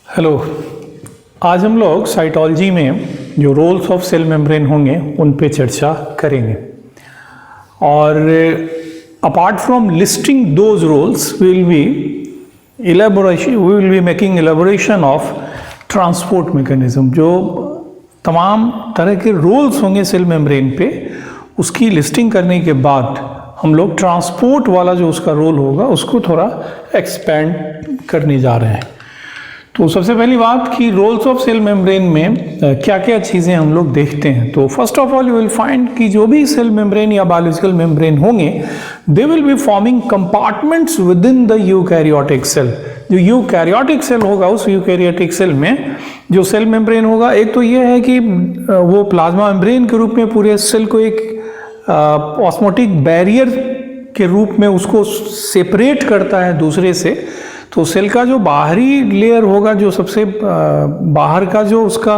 Hello. आज हम लोग साइटोलॉजी में जो रोल्स ऑफ सेल मेम्ब्रेन होंगे उन पे चर्चा करेंगे और apart from listing those roles we will be making elaboration of transport mechanism. जो तमाम तरह के रोल्स होंगे सेल मेम्ब्रेन पे, उसकी लिस्टिंग करने के बाद हम लोग ट्रांसपोर्ट वाला जो उसका रोल होगा उसको थोड़ा एक्सपेंड करने जा रहे हैं। तो सबसे पहली बात कि रोल्स ऑफ सेल मेम्ब्रेन में क्या क्या चीज़ें हम लोग देखते हैं। तो first of all you will find कि जो भी सेल मेम्ब्रेन या बायोलॉजिकल मेम्ब्रेन होंगे they will be forming compartments within the eukaryotic cell. जो यूकैरियोटिक सेल होगा उस यूकैरियोटिक सेल में जो सेल मेम्ब्रेन होगा, एक तो ये है कि वो प्लाज्मा मेम्ब्रेन के रूप में पूरे सेल को एक ऑस्मोटिक बैरियर के रूप में उसको सेपरेट करता है दूसरे से। तो सेल का जो बाहरी लेयर होगा, जो सबसे बाहर का जो उसका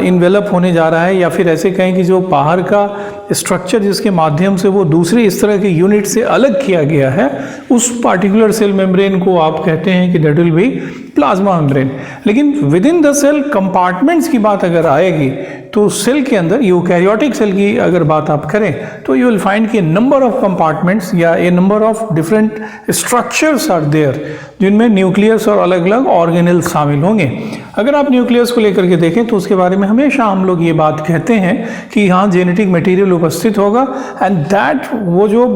इन्वेलप होने जा रहा है, या फिर ऐसे कहें कि जो बाहर का स्ट्रक्चर जिसके माध्यम से वो दूसरे इस तरह के यूनिट से अलग किया गया है, उस पार्टिकुलर सेल मेम्ब्रेन को आप कहते हैं कि that will be plasma membrane. लेकिन within the cell compartments की बात अगर आएगी तो सेल के अंदर यूकैरियोटिक सेल की अगर बात आप करें तो यू विल फाइंड कि नंबर ऑफ कंपार्टमेंट्स या a number of different structures are there, जिनमें न्यूक्लियस और अलग अलग ऑर्गेनेल शामिल होंगे। अगर आप न्यूक्लियस को लेकर के देखें तो उसके बारे में हमेशा हम लोग ये बात कहते हैं कि यहाँ जेनेटिक मटेरियल उपस्थित होगा एंड दैट वो जो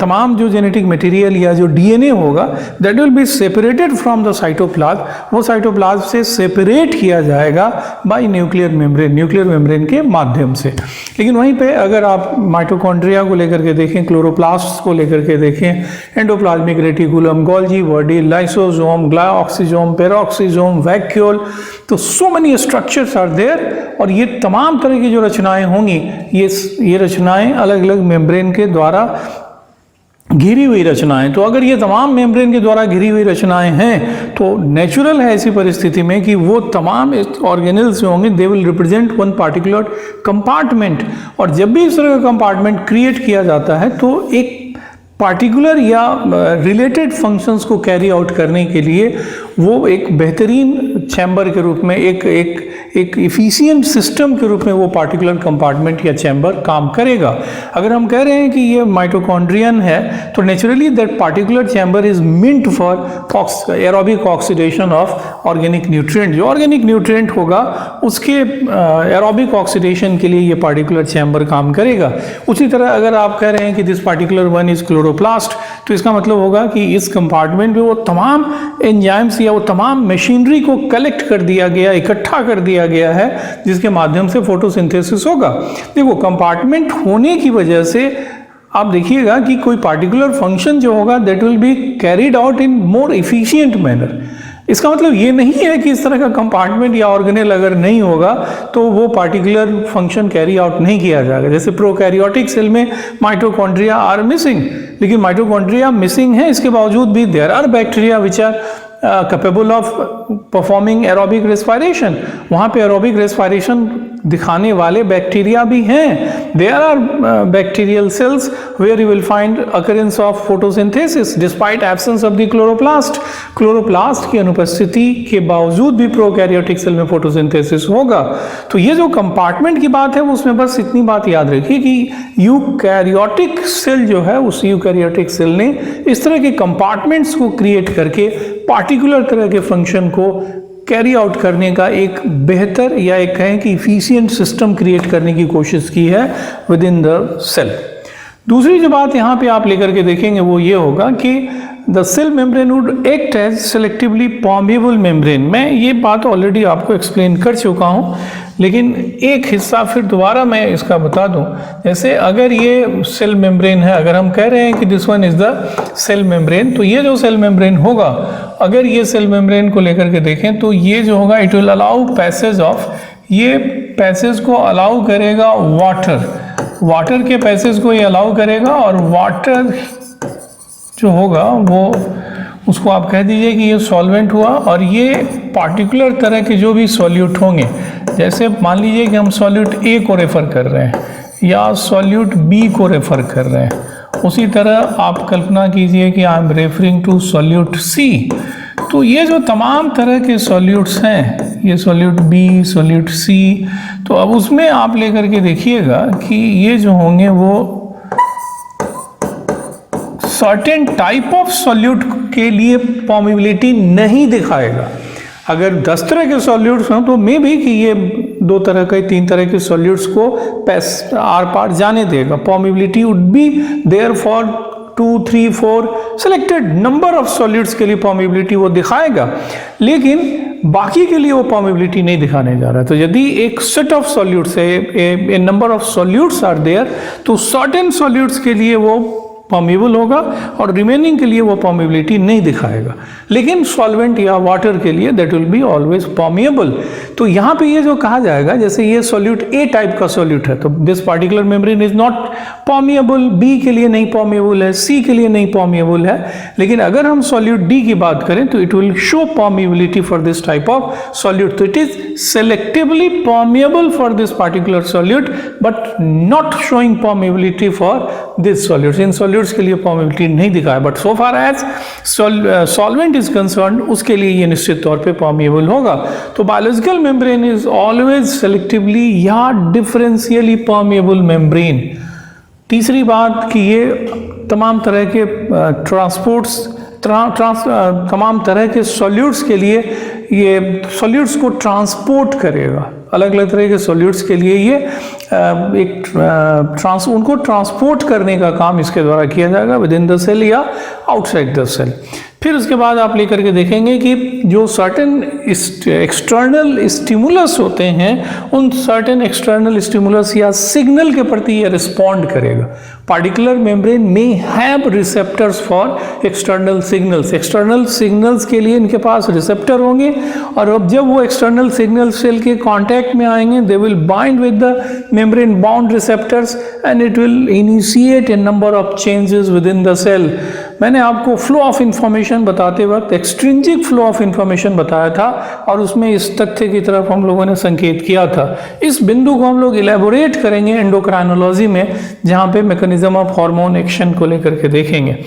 तमाम जो जेनेटिक मटेरियल या जो डीएनए होगा that will be separated from the cytoplasm. वो साइटोप्लाज्म से सेपरेट किया जाएगा बाय न्यूक्लियर मेम्ब्रेन के माध्यम से। लेकिन वहीं पे अगर आप माइटोकॉन्ड्रिया को लेकर के देखें, क्लोरोप्लास्ट को लेकर के देखें, endoplasmic reticulum, Golgi body, lysosome, glyoxysome, peroxisome, vacuole, तो so many structures are there. और ये तमाम तरह की जो रचनाएं होंगी ये रचनाएं अलग अलग मेम्ब्रेन के द्वारा घिरी हुई रचनाएं। तो अगर ये तमाम मेम्ब्रेन के द्वारा घिरी हुई रचनाएं हैं तो नेचुरल है ऐसी परिस्थिति में कि वो तमाम ऑर्गेनेल्स जो होंगे they will represent one particular compartment. और जब भी इस तरह का कंपार्टमेंट क्रिएट किया जाता है तो एक पार्टिकुलर या रिलेटेड फंक्शंस को कैरी आउट करने के लिए वो एक बेहतरीन चैम्बर के रूप में एक इफिशिएंट सिस्टम के रूप में वो पार्टिकुलर कंपार्टमेंट या चैम्बर काम करेगा। अगर हम कह रहे हैं कि ये माइटोकॉन्ड्रियन है तो naturally that particular chamber is meant for aerobic oxidation of organic nutrient. जो ऑर्गेनिक न्यूट्रिएंट होगा उसके एरोबिक ऑक्सीडेशन के लिए ये पार्टिकुलर चैम्बर काम करेगा। उसी तरह अगर आप कह रहे हैं कि this particular one is chloroplast, तो इसका मतलब होगा कि इस कंपार्टमेंट में वो तमाम एंजाइम्स या वो तमाम मशीनरी को कलेक्ट कर दिया गया, इकट्ठा कर दिया गया है, जिसके माध्यम से फोटोसिंथेसिस होगा। देखो, कंपार्टमेंट होने की वजह से आप देखिएगा कि कोई पार्टिकुलर फंक्शन जो होगा that will be carried out in more efficient manner. इसका मतलब ये नहीं है कि इस तरह का कंपार्टमेंट या ऑर्गेनेल अगर नहीं होगा तो वो पार्टिकुलर फंक्शन कैरी आउट नहीं किया जाएगा। जैसे प्रोकैरियोटिक सेल में माइटोकॉन्ड्रिया आर मिसिंग, लेकिन माइटोकॉन्ड्रिया मिसिंग है, इसके बावजूद भी there are bacteria which are capable of performing aerobic respiration. वहाँ पे एरोबिक रेस्पिरेशन दिखाने वाले बैक्टीरिया भी हैं। There are bacterial cells where you will find occurrence of photosynthesis despite absence of the chloroplast. Chloroplast की अनुपस्थिति के बावजूद भी प्रोकैरियोटिक सेल में फोटोसिंथेसिस होगा। तो ये जो कंपार्टमेंट की बात है उसमें बस इतनी बात याद रखिए कि यूकैरियोटिक सेल जो है उस यूकैरियोटिक सेल ने इस तरह के कंपार्टमेंट्स को क्रिएट करके पार्टिकुलर तरह के फंक्शन को कैरी आउट करने का एक बेहतर या एक कहें कि इफिशिएंट सिस्टम क्रिएट करने की कोशिश की है विद इन द सेल। दूसरी जो बात यहाँ पे आप लेकर के देखेंगे वो ये होगा कि the cell membrane would act as selectively permeable membrane. मैं ये बात ऑलरेडी आपको एक्सप्लेन कर चुका हूँ, लेकिन एक हिस्सा फिर दोबारा मैं इसका बता दूं। जैसे अगर ये सेल मेम्ब्रेन है, अगर हम कह रहे हैं कि this one is the cell membrane, तो ये जो सेल मेम्ब्रेन होगा, अगर ये सेल मेम्ब्रेन को लेकर के देखें तो ये जो होगा it will allow passage of, ये पैसेज को अलाउ करेगा वाटर के पैसेज को ये अलाउ करेगा। और वाटर जो होगा वो उसको आप कह दीजिए कि ये सॉल्वेंट हुआ। और ये पार्टिकुलर तरह के जो भी सॉल्यूट होंगे, जैसे मान लीजिए कि हम सॉल्यूट ए को रेफर कर रहे हैं या सॉल्यूट बी को रेफर कर रहे हैं, उसी तरह आप कल्पना कीजिए कि I am referring to solute C. तो ये जो तमाम तरह के सॉल्यूट्स हैं, ये सॉल्यूट बी, सॉल्यूट सी, तो अब उसमें आप लेकर के देखिएगा कि ये जो होंगे वो सर्टेन टाइप ऑफ सॉल्यूट के लिए परमिबिलिटी नहीं दिखाएगा। अगर 10 तरह के सॉल्यूट्स हों तो मे बी कि ये 2 तरह के 3 तरह के सॉल्यूट्स को आर पार जाने देगा। Permeability would be there for 2, 3, 4 selected number of solutes के लिए परमिबिलिटी वो दिखाएगा, लेकिन बाकी के लिए वो परमिबिलिटी नहीं दिखाने जा रहा है। तो यदि एक सेट ऑफ सॉल्यूट्स है, a number of solutes are there, तो सर्टेन सॉल्यूट्स के लिए वो परमिएबल होगा और रिमेनिंग के लिए वो परमिबिलिटी नहीं दिखाएगा, लेकिन सॉल्वेंट या वाटर के लिए that will be always permeable. तो यहाँ पे ये जो कहा जाएगा, जैसे ये सॉल्यूट ए टाइप का सॉल्यूट है तो this particular membrane is not permeable, B के लिए नहीं परमिएबल है, सी के लिए नहीं परमिएबल है, लेकिन अगर हम सॉल्यूट डी की बात करें तो it will show permeability for this type of solute. तो it is selectively permeable for this particular solute but not showing permeability for this solute. इन सॉल्यूट्स के लिए परमिएबिलिटी नहीं दिखाया, but so far as solvent is concern उसके लिए ये निश्चित तौर पे परमिएबल होगा। तो biological membrane is always selectively या डिफरेंशियली परमिएबल मेम्ब्रेन। तीसरी बात कि ये तमाम तरह के तमाम तरह के सॉल्यूट्स के लिए ये सॉल्यूट्स को ट्रांसपोर्ट करेगा। अलग अलग तरह के सॉल्यूट्स के लिए ये उनको ट्रांसपोर्ट करने का काम इसके द्वारा किया जाएगा विद इन द सेल या आउटसाइड द सेल। फिर उसके बाद आप लेकर के देखेंगे कि जो सर्टेन एक्सटर्नल स्टिमुलस होते हैं, उन सर्टेन एक्सटर्नल स्टिमुलस या सिग्नल के प्रति ये रिस्पॉन्ड करेगा। पार्टिकुलर मेम्ब्रेन में have receptors for external signals. External signals के लिए इनके पास रिसेप्टर होंगे और अब जब वो एक्सटर्नल सिग्नल सेल के कांटेक्ट में आएंगे they will bind with the membrane bound receptors and it will initiate a number of changes within the cell. मैंने आपको फ्लो ऑफ इंफॉर्मेशन बताते वक्त एक्सट्रिंजिक फ्लो ऑफ इंफॉर्मेशन बताया था और उसमें इस तथ्य की तरफ हम लोगों ने संकेत किया था। इस बिंदु को हम लोग इलेबोरेट करेंगे एंडोक्राइनोलॉजी में, जहाँ पे मैकेनिज्म ऑफ हार्मोन एक्शन को लेकर के देखेंगे।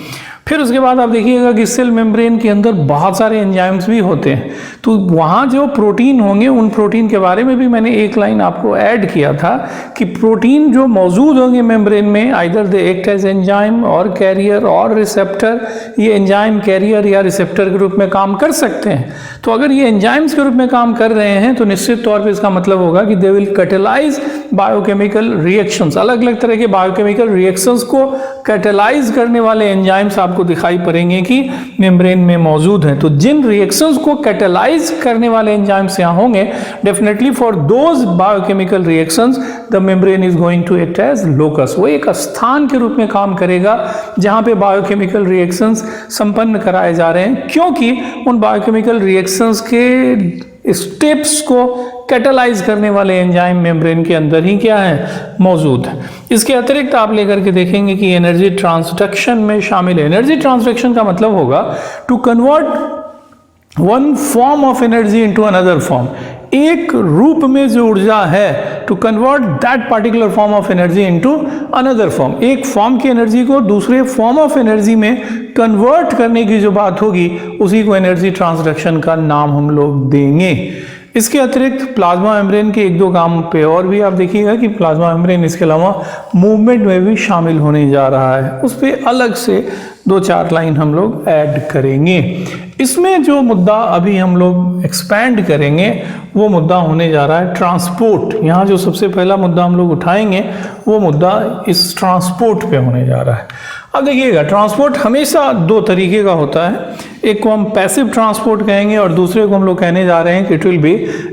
फिर उसके बाद आप देखिएगा कि सेल मेम्ब्रेन के अंदर बहुत सारे एंजाइम्स भी होते हैं, तो वहाँ जो प्रोटीन होंगे उन प्रोटीन के बारे में भी मैंने एक लाइन आपको ऐड किया था कि प्रोटीन जो मौजूद होंगे मेम्ब्रेन में either they act as enzyme और कैरियर और रिसेप्टर, ये एंजाइम कैरियर या रिसेप्टर के रूप में काम कर सकते हैं। तो अगर ये एंजाइम्स के रूप में काम कर रहे हैं तो निश्चित तौर पर इसका मतलब होगा कि they will catalyse biochemical reactions. अलग अलग तरह के बायोकेमिकल रिएक्शंस को कैटेलाइज करने वाले एंजाइम्स आपको दिखाई पड़ेंगे कि मेम्ब्रेन में मौजूद हैं। तो जिन रिएक्शंस को कैटेलाइज करने वाले एंजाइम्स यहाँ होंगे, definitely for those biochemical reactions the membrane is going to act as locus. वो एक स्थान के रूप में काम करेगा जहाँ पे बायोकेमिकल रिएक्शंस संपन्न कराए जा रहे हैं, क्योंकि उन बायोकेमिकल रिएक्शंस के स्टेप्स को कैटेलाइज करने वाले एंजाइम मेम्ब्रेन के अंदर ही क्या है, मौजूद है। इसके अतिरिक्त आप लेकर के देखेंगे कि एनर्जी ट्रांसडक्शन में शामिल है। एनर्जी ट्रांसडक्शन का मतलब होगा to convert one form of energy into another form. एक रूप में जो ऊर्जा है, to convert that particular form of energy into another form. एक फॉर्म की एनर्जी को दूसरे फॉर्म ऑफ एनर्जी में कन्वर्ट करने की जो बात होगी उसी को एनर्जी ट्रांसडक्शन का नाम हम लोग देंगे। इसके अतिरिक्त प्लाज्मा मेम्ब्रेन के 1-2 काम पे और भी आप देखिएगा कि प्लाज्मा मेम्ब्रेन इसके अलावा मूवमेंट में भी शामिल होने जा रहा है, उस पर अलग से 2-4 लाइन हम लोग ऐड करेंगे। इसमें जो मुद्दा अभी हम लोग एक्सपैंड करेंगे वो मुद्दा होने जा रहा है ट्रांसपोर्ट। यहाँ जो सबसे पहला मुद्दा हम लोग उठाएंगे वो मुद्दा इस ट्रांसपोर्ट पे होने जा रहा है। अब देखिएगा, ट्रांसपोर्ट हमेशा 2 तरीके का होता है। एक को हम पैसिव ट्रांसपोर्ट कहेंगे और दूसरे को हम लोग कहने जा रहे हैं कि it will be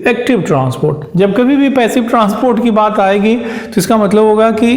active transport. जब कभी भी पैसिव ट्रांसपोर्ट की बात आएगी तो इसका मतलब होगा कि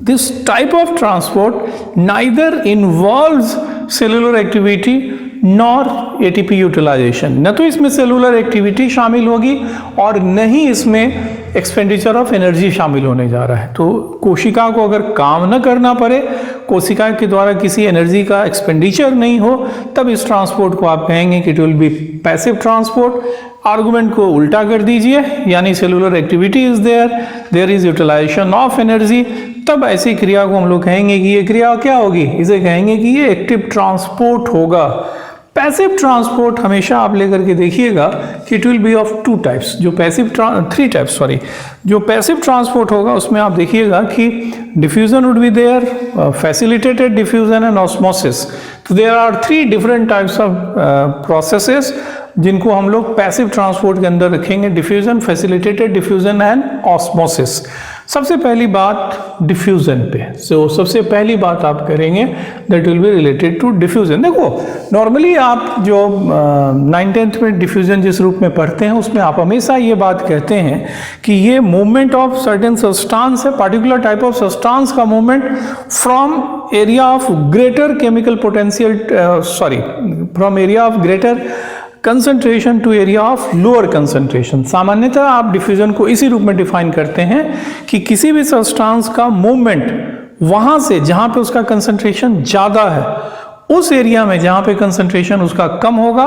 this type of transport neither involves cellular activity nor ATP utilization. न तो इसमें सेलुलर एक्टिविटी शामिल होगी और न ही इसमें एक्सपेंडिचर ऑफ एनर्जी शामिल होने जा रहा है। तो कोशिका को अगर काम न करना पड़े, कोशिका के द्वारा किसी एनर्जी का एक्सपेंडिचर नहीं हो, तब इस ट्रांसपोर्ट को आप कहेंगे कि it will be passive transport. Argument को उल्टा कर दीजिए, यानी cellular activity is there is utilization of energy, तब ऐसी क्रिया को हम लोग कहेंगे कि ये क्रिया क्या होगी, इसे कहेंगे कि ये एक्टिव ट्रांसपोर्ट होगा। पैसिव ट्रांसपोर्ट हमेशा आप लेकर के देखिएगा कि it will be of two types, जो थ्री टाइप्स सॉरी, जो पैसिव ट्रांसपोर्ट होगा उसमें आप देखिएगा कि diffusion would be there, facilitated diffusion and osmosis. तो there are three different types of processes जिनको हम लोग पैसिव ट्रांसपोर्ट के अंदर रखेंगे, diffusion, facilitated diffusion and osmosis. सबसे पहली बात डिफ्यूजन पे, सबसे पहली बात आप करेंगे that will be related to diffusion. देखो नॉर्मली आप जो 9th-10th में डिफ्यूजन जिस रूप में पढ़ते हैं उसमें आप हमेशा ये बात कहते हैं कि ये मूवमेंट ऑफ सर्टेन सब्सटेंस है, पर्टिकुलर टाइप ऑफ सब्सटेंस का movement from area of greater chemical potential, from area of greater concentration to area of lower concentration. सामान्यतः आप डिफ्यूजन को इसी रूप में डिफाइन करते हैं कि किसी भी सब्सटेंस का मूवमेंट वहां से जहां पे उसका कंसंट्रेशन ज्यादा है उस एरिया में जहां पे कंसंट्रेशन उसका कम होगा,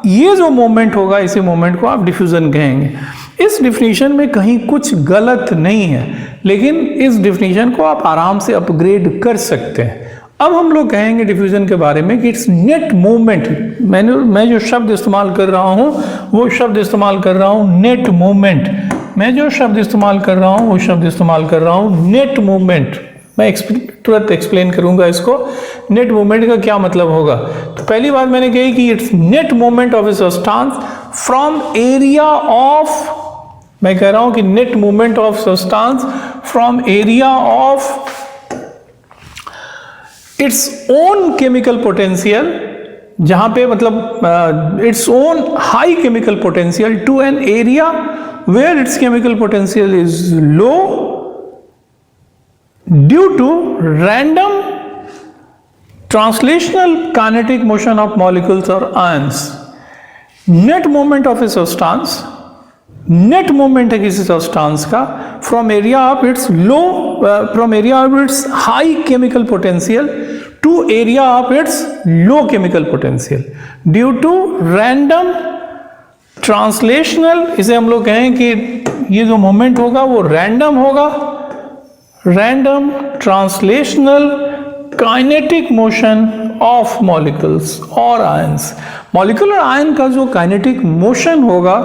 ये जो मूवमेंट होगा इसी मूवमेंट को आप डिफ्यूजन कहेंगे। इस डिफिनीशन में कहीं कुछ गलत नहीं है, लेकिन इस डिफिनीशन को आप आराम से अपग्रेड कर सकते हैं। अब हम लोग कहेंगे डिफ्यूजन के बारे में कि इट्स नेट मूवमेंट। मैं जो शब्द इस्तेमाल कर रहा हूं वो शब्द इस्तेमाल कर रहा हूं नेट मूवमेंट। मैं जो शब्द इस्तेमाल कर रहा हूं वो शब्द इस्तेमाल कर रहा हूं नेट मूवमेंट। मैं तुरंत एक्सप्लेन करूंगा इसको, नेट मूवमेंट का क्या मतलब होगा। तो पहली बात मैंने कही कि it's net movement of a substance from area of, मैं कह रहा हूं कि net movement of substance from area of its own chemical potential, जहां पे मतलब its own high chemical potential to an area where its chemical potential is low due to random translational kinetic motion of molecules और ions. Net movement of a substance, net movement है किसी substance का from area of its low, from area of its high chemical potential to area of its low chemical potential due to random translational, इसे हम लोग कहें कि ये जो मूवमेंट होगा वो रैंडम होगा, random translational kinetic motion of molecules और आयंस। मॉलिक्यूल और आयन का जो काइनेटिक मोशन होगा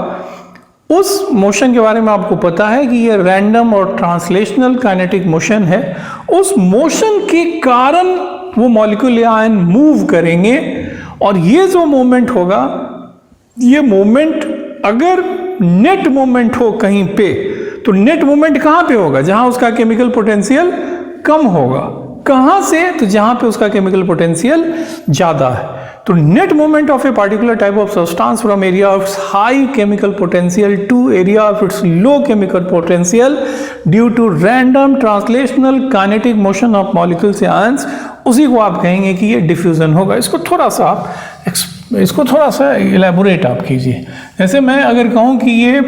उस मोशन के बारे में आपको पता है कि ये रैंडम और ट्रांसलेशनल काइनेटिक मोशन है। उस मोशन के कारण वो मॉलिक्यूल या आयन मूव करेंगे और ये जो मूवमेंट होगा, ये मूवमेंट अगर नेट मूवमेंट हो कहीं पे तो नेट मूवमेंट कहां पे होगा, जहां उसका केमिकल पोटेंशियल कम होगा। कहां से, तो जहां पे उसका केमिकल पोटेंशियल ज्यादा है। तो net movement of a particular type of substance from area of high chemical potential to area of its low chemical potential due to random translational kinetic motion of molecules या ions, उसी को आप कहेंगे कि ये डिफ्यूजन होगा। इसको थोड़ा सा इलेबोरेट आप कीजिए। जैसे मैं अगर कहूँ कि ये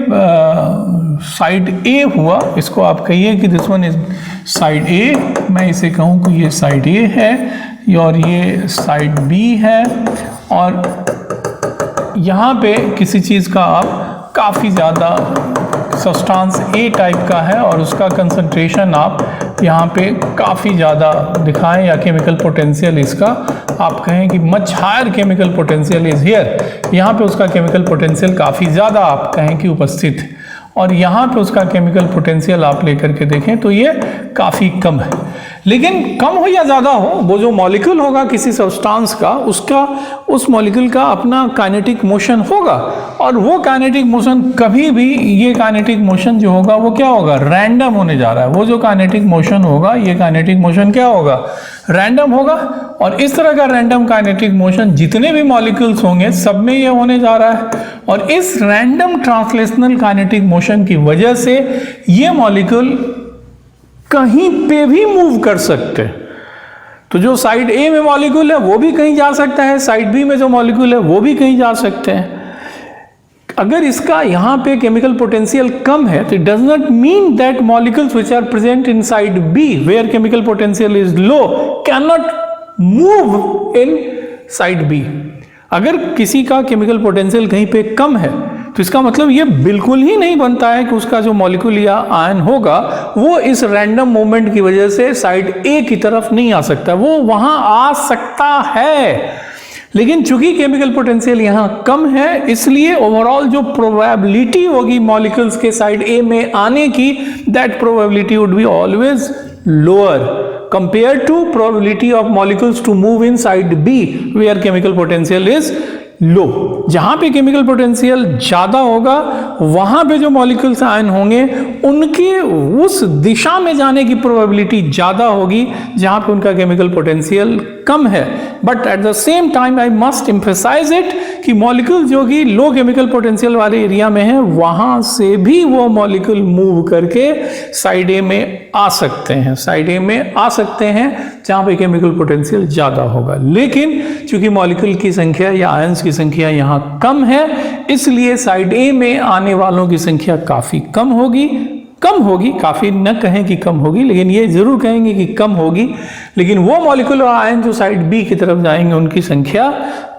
साइड ए हुआ, इसको आप कहिए कि दिस वन इज साइड ए, मैं इसे कहूँ कि ये साइड ए है और ये साइड बी है, और यहाँ पे किसी चीज़ का आप काफ़ी ज़्यादा सब्सटेंस ए टाइप का है और उसका कंसंट्रेशन आप यहाँ पे काफ़ी ज़्यादा दिखाएं, या केमिकल पोटेंशियल इसका आप कहें कि much higher chemical potential is here, यहाँ पे उसका केमिकल पोटेंशियल काफ़ी ज़्यादा आप कहें कि उपस्थित है, और यहाँ पे उसका केमिकल पोटेंशियल आप लेकर के देखें तो ये काफ़ी कम है। लेकिन कम हो या ज़्यादा हो, वो जो मॉलिक्यूल होगा किसी सब्सटेंस का, उसका उस मॉलिक्यूल का अपना काइनेटिक मोशन होगा, और वो काइनेटिक मोशन कभी भी, ये काइनेटिक मोशन जो होगा वो क्या होगा, रैंडम होने जा रहा है। वो जो काइनेटिक मोशन होगा, ये काइनेटिक मोशन क्या होगा, रैंडम होगा। और इस तरह का रैंडम काइनेटिक मोशन जितने भी मॉलिक्यूल्स होंगे सब में ये होने जा रहा है, और इस रैंडम ट्रांसलेशनल काइनेटिक मोशन की वजह से ये मॉलिक्यूल कहीं पे भी मूव कर सकते हैं। तो जो साइड ए में मॉलिक्यूल है वो भी कहीं जा सकता है, साइड बी में जो मॉलिक्यूल है वो भी कहीं जा सकते हैं। अगर इसका यहाँ पे केमिकल पोटेंशियल कम है तो it does not mean that molecules which are present in side B where chemical potential is low can not move in side B. अगर किसी का केमिकल पोटेंशियल कहीं पे कम है तो इसका मतलब ये बिल्कुल ही नहीं बनता है कि उसका जो मॉलिक्यूल या आयन होगा वो इस रैंडम मूवमेंट की वजह से साइड ए की तरफ नहीं आ सकता, वो वहां आ सकता है। लेकिन चूंकि केमिकल पोटेंशियल यहाँ कम है, इसलिए ओवरऑल जो प्रोबेबिलिटी होगी मॉलिक्यूल्स के साइड ए में आने की, that probability would be always lower compared to probability of molecules to move in side B where chemical potential is लो। जहां पे केमिकल पोटेंशियल ज्यादा होगा वहां पे जो मॉलिक्यूल्स आयन होंगे उनके उस दिशा में जाने की प्रोबेबिलिटी ज्यादा होगी जहां पे उनका केमिकल पोटेंशियल कम है। But at the same time I must emphasise it कि मॉलिक्यूल जो कि लो केमिकल पोटेंशियल वाले एरिया में है वहां से भी वो मॉलिक्यूल मूव करके साइड ए में आ सकते हैं, साइड ए में आ सकते हैं जहां पे केमिकल पोटेंशियल ज्यादा होगा। लेकिन चूंकि मॉलिक्यूल की संख्या या आयंस की संख्या यहां कम है, इसलिए साइड ए में आने वालों की संख्या काफी कम होगी। काफी न कहें कि कम होगी, लेकिन ये जरूर कहेंगे कि कम होगी। लेकिन वो मॉलिक्यूल और आयन जो साइड बी की तरफ जाएंगे उनकी संख्या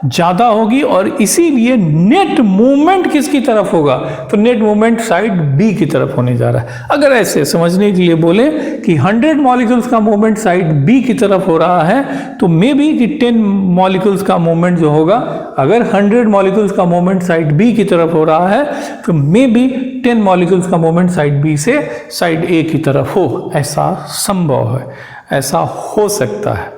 ज्यादा होगी, और इसीलिए नेट मूवमेंट किसकी तरफ होगा, तो नेट मूवमेंट साइड बी की तरफ होने जा रहा है। अगर ऐसे समझने के लिए बोले कि 100 मॉलिक्यूल्स का मूवमेंट साइड बी की तरफ हो रहा है, तो मे बी कि 10 मॉलिक्यूल्स का मूवमेंट जो होगा, अगर 100 मॉलिक्यूल्स का मूवमेंट साइड बी की तरफ हो रहा है तो मे बी 10 मॉलिक्यूल्स का मूवमेंट साइड बी से साइड ए की तरफ हो। ऐसा संभव है, ऐसा हो सकता है।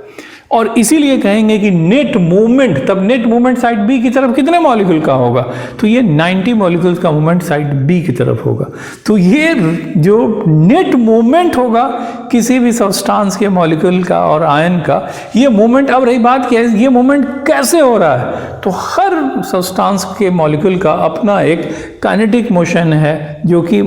और इसीलिए कहेंगे कि नेट मूवमेंट, तब नेट मूवमेंट साइड बी की तरफ कितने मॉलिक्यूल का होगा, तो ये 90 मॉलिक्यूल्स का मूवमेंट साइड बी की तरफ होगा। तो ये जो नेट मूवमेंट होगा किसी भी सब्सटेंस के मॉलिक्यूल का और आयन का, ये मूवमेंट, अब रही बात क्या है, ये मूवमेंट कैसे हो रहा है, तो हर सब्सटेंस के मॉलिक्यूल का अपना एक काइनेटिक मोशन है जो कि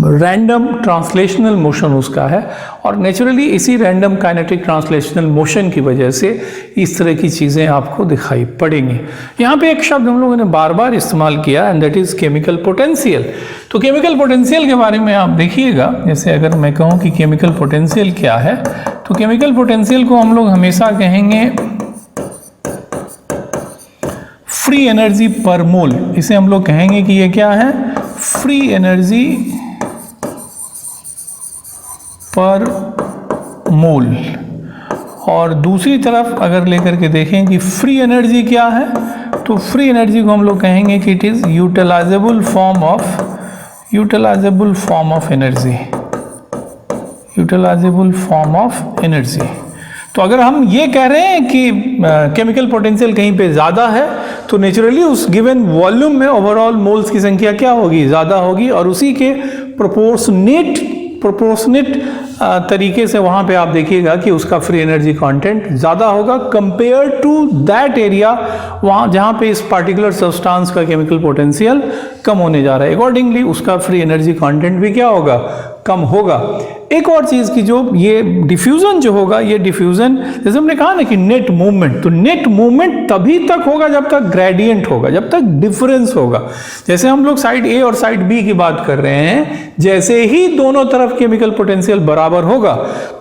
रैंडम ट्रांसलेशनल मोशन उसका है, और नेचुरली इसी रैंडम काइनेटिक ट्रांसलेशनल मोशन की वजह से इस तरह की चीज़ें आपको दिखाई पड़ेंगी। यहाँ पे एक शब्द हम लोगों ने बार बार इस्तेमाल किया, and that is chemical potential. तो केमिकल पोटेंशियल के बारे में आप देखिएगा, जैसे अगर मैं कहूँ कि केमिकल पोटेंशियल क्या है, तो केमिकल पोटेंशियल को हम लोग हमेशा कहेंगे फ्री एनर्जी पर मोल। इसे हम लोग कहेंगे कि ये क्या है, फ्री एनर्जी पर मोल। और दूसरी तरफ अगर लेकर के देखें कि फ्री एनर्जी क्या है, तो फ्री एनर्जी को हम लोग कहेंगे कि it is utilisable form of energy, utilisable form of energy. तो अगर हम ये कह रहे हैं कि केमिकल पोटेंशियल कहीं पे ज़्यादा है, तो नेचुरली उस गिवन वॉल्यूम में ओवरऑल मोल्स की संख्या क्या होगी, ज़्यादा होगी, और उसी के प्रोपोर्शनेट तरीके से वहाँ पे आप देखिएगा कि उसका फ्री एनर्जी कंटेंट ज़्यादा होगा कंपेयर टू दैट एरिया वहाँ जहाँ पे इस पार्टिकुलर सब्सटेंस का केमिकल पोटेंशियल कम होने जा रहा है। अकॉर्डिंगली उसका फ्री एनर्जी कंटेंट भी क्या होगा, कम होगा। एक और चीज़ की जो ये डिफ्यूज़न जो होगा, ये डिफ्यूज़न जैसे हमने कहा ना कि नेट मूवमेंट, तो नेट मूवमेंट तभी तक होगा जब तक ग्रेडियंट होगा, जब तक डिफरेंस होगा। जैसे हम लोग साइड ए और साइड बी की बात कर रहे हैं, जैसे ही दोनों तरफ केमिकल पोटेंशियल बराबर होगा,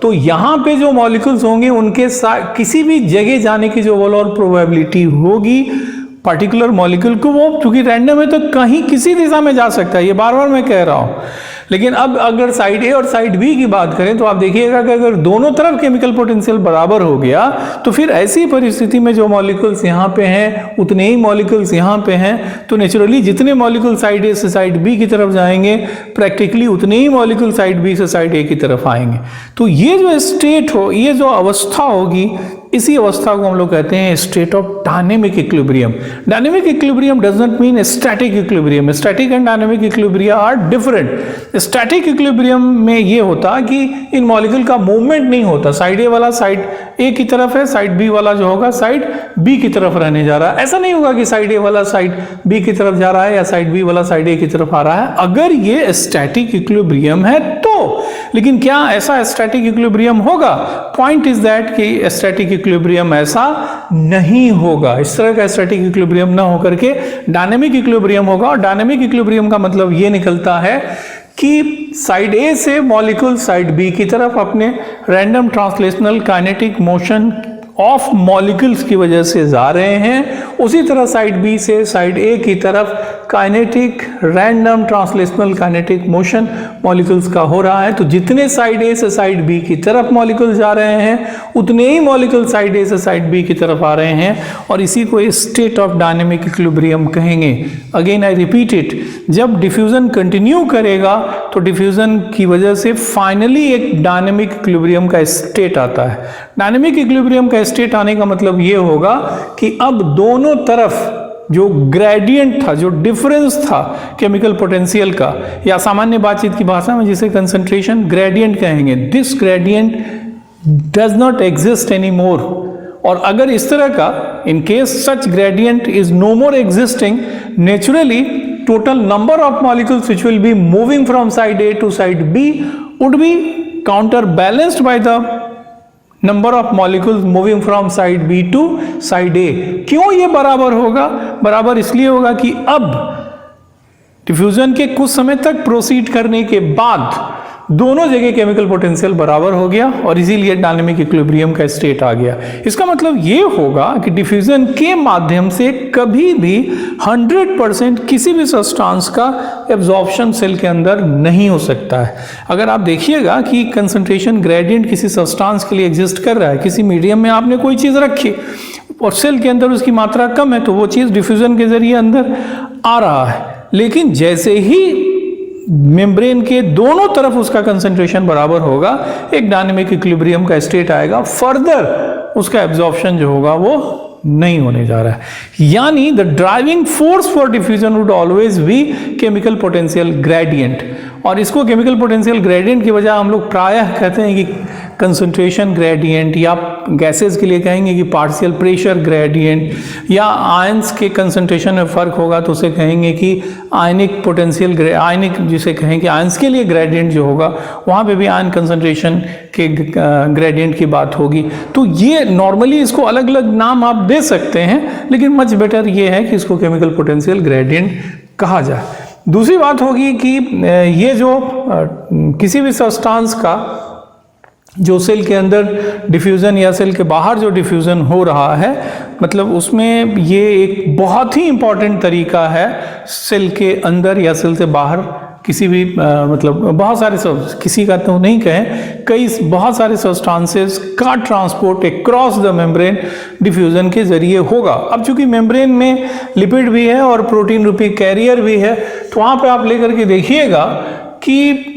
तो यहाँ पे जो मॉलिक्यूल्स होंगे उनके किसी भी जगह जाने की जो ओवरऑल प्रोबेबिलिटी होगी पर्टिकुलर मॉलिक्यूल को, वो चूंकि रैंडम है तो कहीं किसी दिशा में जा सकता है, ये बार बार मैं कह रहा हूँ। लेकिन अब अगर साइड ए और साइड बी की बात करें तो आप देखिएगा कि अगर दोनों तरफ केमिकल पोटेंशियल बराबर हो गया, तो फिर ऐसी परिस्थिति में जो मॉलिक्यूल्स यहाँ पे हैं उतने ही मॉलिक्यूल्स यहाँ पे हैं, तो नेचुरली जितने मॉलिक्यूल साइड ए से साइड बी की तरफ जाएंगे, प्रैक्टिकली उतने ही मॉलिक्यूल साइड बी से साइड ए की तरफ आएंगे। तो ये जो स्टेट हो, ये जो अवस्था होगी, इसी अवस्था को हम लोग कहते हैं state of dynamic equilibrium. Dynamic equilibrium does not mean static equilibrium. Static and dynamic equilibria are different. Static equilibrium में ये होता कि इन मॉलिक्यूल का मूवमेंट नहीं होता, साइड ए वाला साइड ए की तरफ है, साइड बी वाला जो होगा साइड बी की तरफ रहने जा रहा है। ऐसा नहीं होगा कि साइड ए वाला साइड बी की तरफ जा रहा है या साइड बी वाला साइड ए की तरफ आ रहा है, अगर ये स्टैटिक इक्विलिब्रियम है तो। लेकिन क्या ऐसा स्टैटिक इक्विलिब्रियम होगा? पॉइंट इज दैट कि स्टैटिक इक्विलिब्रियम ऐसा नहीं होगा। इस तरह का स्टैटिक इक्विलिब्रियम ना होकर के डायनेमिक इक्विलिब्रियम होगा। और डायनेमिक इक्विलिब्रियम का मतलब ये निकलता है कि साइड ए से मॉलिक्यूल साइड बी की तरफ अपने random translational kinetic motion of molecules की वजह से जा रहे हैं, उसी तरह साइड बी से साइड ए की तरफ kinetic random translational kinetic motion molecules का हो रहा है। तो जितने साइड ए से साइड बी की तरफ मॉलिक्यूल जा रहे हैं उतने ही मॉलिक्यूल साइड ए से साइड बी की तरफ आ रहे हैं, और इसी को स्टेट ऑफ डायनेमिक इक्विलिब्रियम कहेंगे। अगेन आई रिपीट इट, जब डिफ्यूजन कंटिन्यू करेगा तो डिफ्यूजन की वजह से फाइनली एक डायनेमिक इक्विलिब्रियम का स्टेट आता है। डायनेमिक इक्विलिब्रियम का स्टेट आने का मतलब ये होगा कि अब दोनों तरफ जो ग्रेडियंट था, जो डिफरेंस था केमिकल पोटेंशियल का, या सामान्य बातचीत की भाषा में जिसे कंसंट्रेशन ग्रेडियंट कहेंगे, this gradient does not exist any more. और अगर इस तरह का, in case such gradient is no more existing, naturally total number of molecules which will be moving from side A to side B would be counterbalanced by the number of molecules moving from side B to side A। क्यों ये बराबर होगा? बराबर इसलिए होगा कि अब diffusion के कुछ समय तक प्रोसीड करने के बाद दोनों जगह केमिकल पोटेंशियल बराबर हो गया और इसीलिए डायनेमिक इक्विलिब्रियम का स्टेट आ गया। इसका मतलब ये होगा कि डिफ्यूजन के माध्यम से कभी भी 100% किसी भी सब्सटेंस का एब्जॉर्प्शन सेल के अंदर नहीं हो सकता है। अगर आप देखिएगा कि कंसंट्रेशन ग्रेडियंट किसी सब्सटेंस के लिए एग्जिस्ट कर रहा है, किसी मीडियम में आपने कोई चीज़ रखी और सेल के अंदर उसकी मात्रा कम है, तो वो चीज़ डिफ्यूजन के जरिए अंदर आ रहा है। लेकिन जैसे ही मेम्ब्रेन के दोनों तरफ उसका कंसंट्रेशन बराबर होगा, एक डायनेमिक इक्विलिब्रियम का स्टेट आएगा, फर्दर उसका एब्जॉर्प्शन जो होगा वो नहीं होने जा रहा है। यानी the driving force for diffusion would always be chemical potential gradient. और इसको केमिकल पोटेंशियल ग्रेडियंट की वजह हम लोग प्रायः कहते हैं कि कंसंट्रेशन ग्रेडियंट, या गैसेस के लिए कहेंगे कि पार्शियल प्रेशर ग्रेडियंट, या आयंस के कंसंट्रेशन में फ़र्क होगा तो उसे कहेंगे कि आयनिक पोटेंशियल आयनिक, जिसे कहें कि आयंस के लिए ग्रेडियंट जो होगा वहाँ पे भी आयन कंसंट्रेशन के ग्रेडियंट की बात होगी। तो ये नॉर्मली इसको अलग अलग नाम आप दे सकते हैं, लेकिन मच बेटर ये है कि इसको केमिकल पोटेंशियल ग्रेडियंट कहा जाए। दूसरी बात होगी कि ये जो किसी भी सब्सटेंस का जो सेल के अंदर डिफ्यूज़न या सेल के बाहर जो डिफ्यूज़न हो रहा है, मतलब उसमें ये एक बहुत ही इम्पॉर्टेंट तरीका है सेल के अंदर या सेल से बाहर किसी भी मतलब बहुत सारे किसी का तो नहीं कहें, बहुत सारे सब्सटेंसेस का transport across the membrane diffusion के जरिए होगा। अब चूंकि मेम्ब्रेन में लिपिड भी है और प्रोटीन रूपी कैरियर भी है, तो वहाँ पे आप लेकर के देखिएगा कि